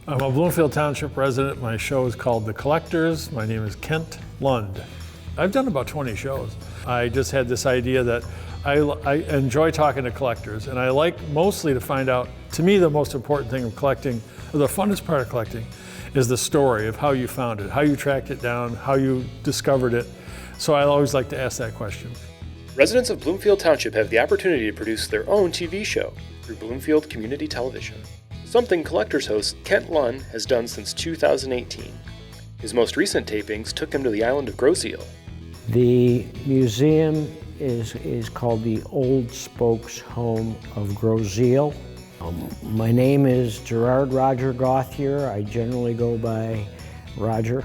I'm a Bloomfield Township resident. My show is called The Collectors. My name is Kent Lund. I've done about 20 shows. I just had this idea that I enjoy talking to collectors, and I like mostly to find out, to me the most important thing of collecting, or the funnest part of collecting, is the story of how you found it, how you tracked it down, how you discovered it. So I always like to ask that question. Residents of Bloomfield Township have the opportunity to produce their own TV show through Bloomfield Community Television, something Collectors host Kent Lund has done since 2018. His most recent tapings took him to the island of Groseal. The museum is called the Old Spokes Home of Groseal. My name is Gerard Roger Gauthier. I generally go by Roger.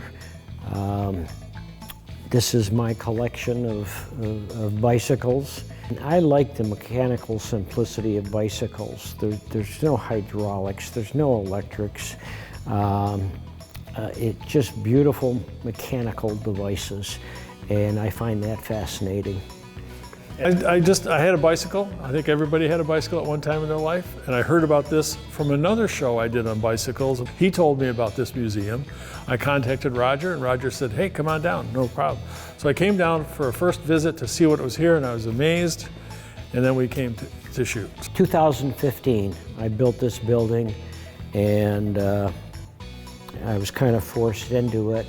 This is my collection of bicycles. I like the mechanical simplicity of bicycles. There's no hydraulics, there's no electrics. It's just beautiful mechanical devices, and I find that fascinating. I had a bicycle. I think everybody had a bicycle at one time in their life, and I heard about this from another show I did on bicycles. He told me about this museum. I contacted Roger, and Roger said, hey, come on down, no problem. So I came down for a first visit to see what was here, and I was amazed, and then we came to shoot. 2015, I built this building, and I was kind of forced into it.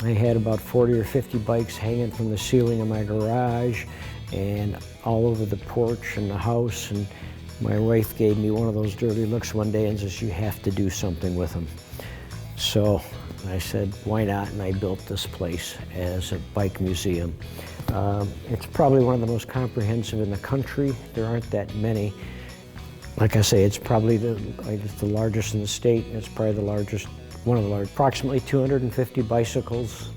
I had about 40 or 50 bikes hanging from the ceiling of my garage and all over the porch and the house, and my wife gave me one of those dirty looks one day and says, you have to do something with them. So I said, why not? And I built this place as a bike museum. It's probably one of the most comprehensive in the country. There aren't that many. Like I say, it's probably the largest in the state, and it's probably the largest, one of the largest. Approximately 250 bicycles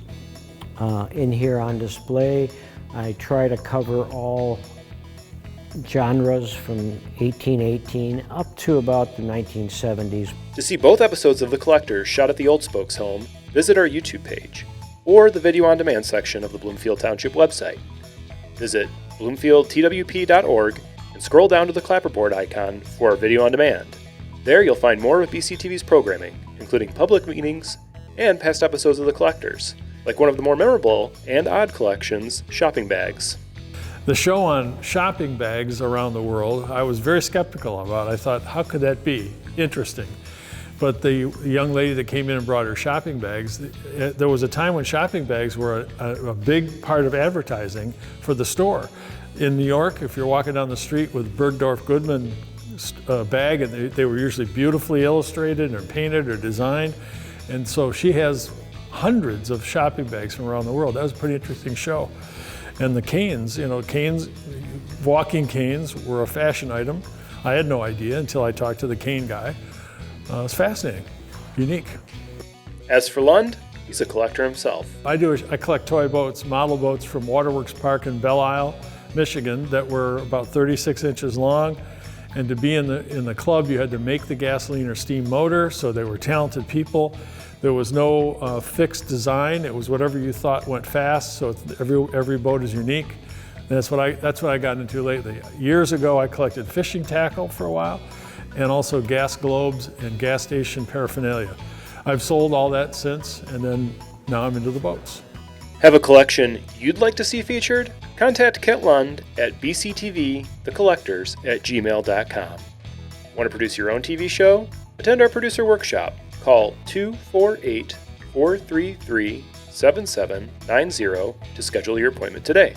in here on display. I try to cover all genres from 1818 up to about the 1970s. To see both episodes of The Collectors shot at the Old Spokes home, visit our YouTube page or the video on demand section of the Bloomfield Township website. Visit bloomfieldtwp.org and scroll down to the clapperboard icon for our video on demand. There you'll find more of BCTV's programming, including public meetings and past episodes of The Collectors, like one of the more memorable and odd collections, shopping bags. The show on shopping bags around the world, I was very skeptical about. I thought, how could that be? Interesting. But the young lady that came in and brought her shopping bags, there was a time when shopping bags were a big part of advertising for the store. In New York, if you're walking down the street with Bergdorf Goodman bag, and they were usually beautifully illustrated or painted or designed. And so she has hundreds of shopping bags from around the world. That was a pretty interesting show. And the canes, walking canes were a fashion item. I had no idea until I talked to the cane guy. It's fascinating, unique. As for Lund, he's a collector himself. I collect toy boats, model boats from Waterworks Park in Belle Isle, Michigan, that were about 36 inches long. And to be in the club, you had to make the gasoline or steam motor, so they were talented people. There was no fixed design. It was whatever you thought went fast, so every boat is unique. And that's what I got into lately. Years ago, I collected fishing tackle for a while, and also gas globes and gas station paraphernalia. I've sold all that since, and then now I'm into the boats. Have a collection you'd like to see featured? Contact Kent Lund at bctvthecollectors@gmail.com. Want to produce your own TV show? Attend our producer workshop. Call 248-433-7790 to schedule your appointment today.